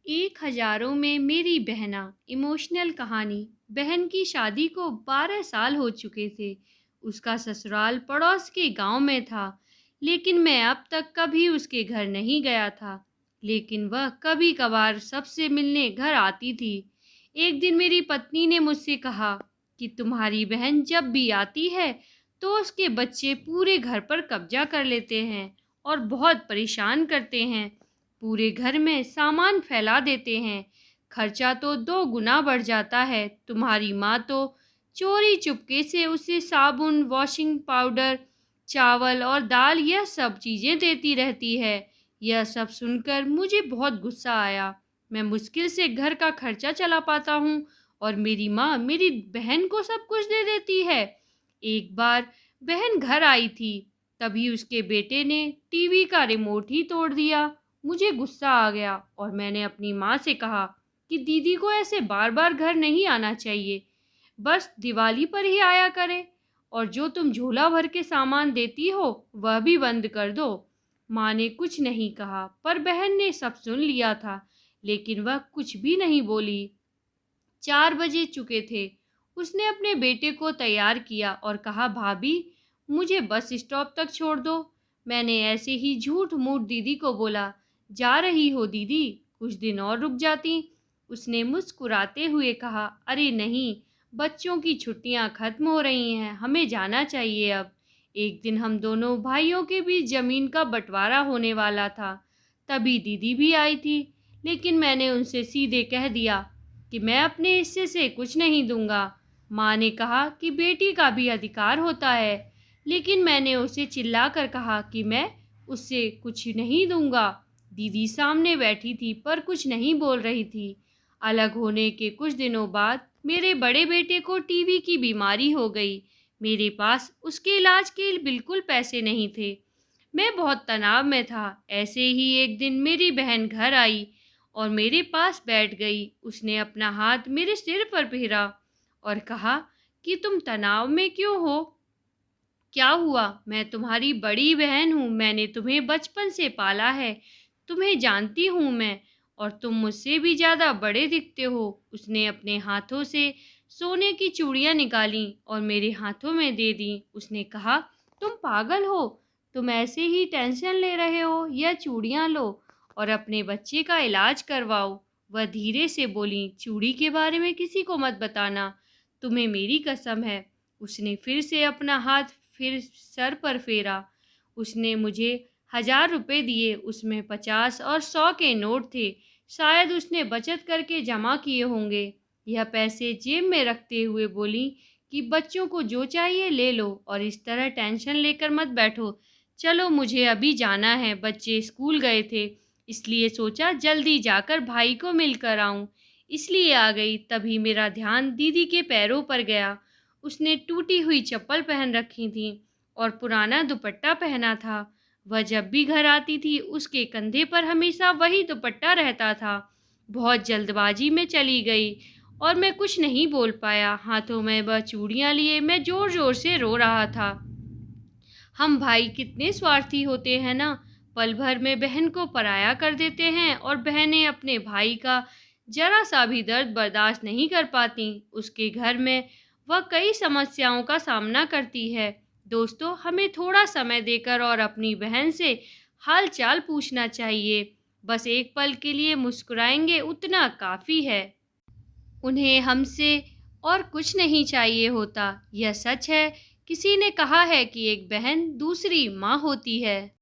एक हजारों में मेरी बहना। इमोशनल कहानी। बहन की शादी को 12 साल हो चुके थे। उसका ससुराल पड़ोस के गांव में था, लेकिन मैं अब तक कभी उसके घर नहीं गया था। लेकिन वह कभी कभार सबसे मिलने घर आती थी। एक दिन मेरी पत्नी ने मुझसे कहा कि तुम्हारी बहन जब भी आती है तो उसके बच्चे पूरे घर पर कब्जा कर लेते हैं और बहुत परेशान करते हैं। पूरे घर में सामान फैला देते हैं। खर्चा तो 2 गुना बढ़ जाता है। तुम्हारी माँ तो चोरी चुपके से उसे साबुन, वॉशिंग पाउडर, चावल और दाल यह सब चीज़ें देती रहती है। यह सब सुनकर मुझे बहुत गुस्सा आया। मैं मुश्किल से घर का खर्चा चला पाता हूँ और मेरी माँ मेरी बहन को सब कुछ दे देती है। एक बार बहन घर आई थी, तभी उसके बेटे ने टीवी का रिमोट ही तोड़ दिया। मुझे गुस्सा आ गया और मैंने अपनी माँ से कहा कि दीदी को ऐसे बार बार घर नहीं आना चाहिए, बस दिवाली पर ही आया करे। और जो तुम झोला भर के सामान देती हो वह भी बंद कर दो। माँ ने कुछ नहीं कहा, पर बहन ने सब सुन लिया था, लेकिन वह कुछ भी नहीं बोली। 4 बजे चुके थे। उसने अपने बेटे को तैयार किया और कहा, भाभी मुझे बस स्टॉप तक छोड़ दो। मैंने ऐसे ही झूठ मूठ दीदी को बोला, जा रही हो दीदी, कुछ दिन और रुक जाती। उसने मुस्कुराते हुए कहा, अरे नहीं, बच्चों की छुट्टियां खत्म हो रही हैं, हमें जाना चाहिए अब। एक दिन हम दोनों भाइयों के बीच जमीन का बंटवारा होने वाला था। तभी दीदी भी आई थी, लेकिन मैंने उनसे सीधे कह दिया कि मैं अपने हिस्से से कुछ नहीं दूंगा। माँ ने कहा कि बेटी का भी अधिकार होता है, लेकिन मैंने उसे चिल्लाकर कहा कि मैं उससे कुछ नहीं दूंगा। दीदी सामने बैठी थी पर कुछ नहीं बोल रही थी। अलग होने के कुछ दिनों बाद मेरे बड़े बेटे को टीबी की बीमारी हो गई। मेरे पास उसके इलाज के बिल्कुल पैसे नहीं थे। मैं बहुत तनाव में था। ऐसे ही एक दिन मेरी बहन घर आई और मेरे पास बैठ गई। उसने अपना हाथ मेरे सिर पर फेरा और कहा कि तुम तनाव में क्यों हो? क्या हुआ? मैं तुम्हारी बड़ी बहन हूँ, मैंने तुम्हें बचपन से पाला है, तुम्हें जानती हूँ मैं, और तुम मुझसे भी ज़्यादा बड़े दिखते हो। उसने अपने हाथों से सोने की चूड़ियाँ निकाली और मेरे हाथों में दे दी। उसने कहा, तुम पागल हो, तुम ऐसे ही टेंशन ले रहे हो, यह चूड़ियाँ लो और अपने बच्चे का इलाज करवाओ। वह धीरे से बोली, चूड़ी के बारे में किसी को मत बताना, तुम्हें मेरी कसम है। उसने फिर से अपना हाथ फिर सर पर फेरा। उसने मुझे 1000 रुपये दिए। उसमें 50 और 100 के नोट थे। शायद उसने बचत करके जमा किए होंगे। यह पैसे जेब में रखते हुए बोली कि बच्चों को जो चाहिए ले लो और इस तरह टेंशन लेकर मत बैठो। चलो मुझे अभी जाना है, बच्चे स्कूल गए थे, इसलिए सोचा जल्दी जाकर भाई को मिलकर आऊं, इसलिए आ गई। तभी मेरा ध्यान दीदी के पैरों पर गया। उसने टूटी हुई चप्पल पहन रखी थी और पुराना दुपट्टा पहना था। वह जब भी घर आती थी उसके कंधे पर हमेशा वही दुपट्टा रहता था। बहुत जल्दबाजी में चली गई और मैं कुछ नहीं बोल पाया। हाथों में वह चूड़ियाँ लिए मैं ज़ोर ज़ोर से रो रहा था। हम भाई कितने स्वार्थी होते हैं ना, पल भर में बहन को पराया कर देते हैं और बहनें अपने भाई का जरा सा भी दर्द बर्दाश्त नहीं कर पाती। उसके घर में वह कई समस्याओं का सामना करती है। दोस्तों, हमें थोड़ा समय देकर और अपनी बहन से हाल चाल पूछना चाहिए। बस एक पल के लिए मुस्कुराएंगे उतना काफ़ी है। उन्हें हमसे और कुछ नहीं चाहिए होता। यह सच है। किसी ने कहा है कि एक बहन दूसरी माँ होती है।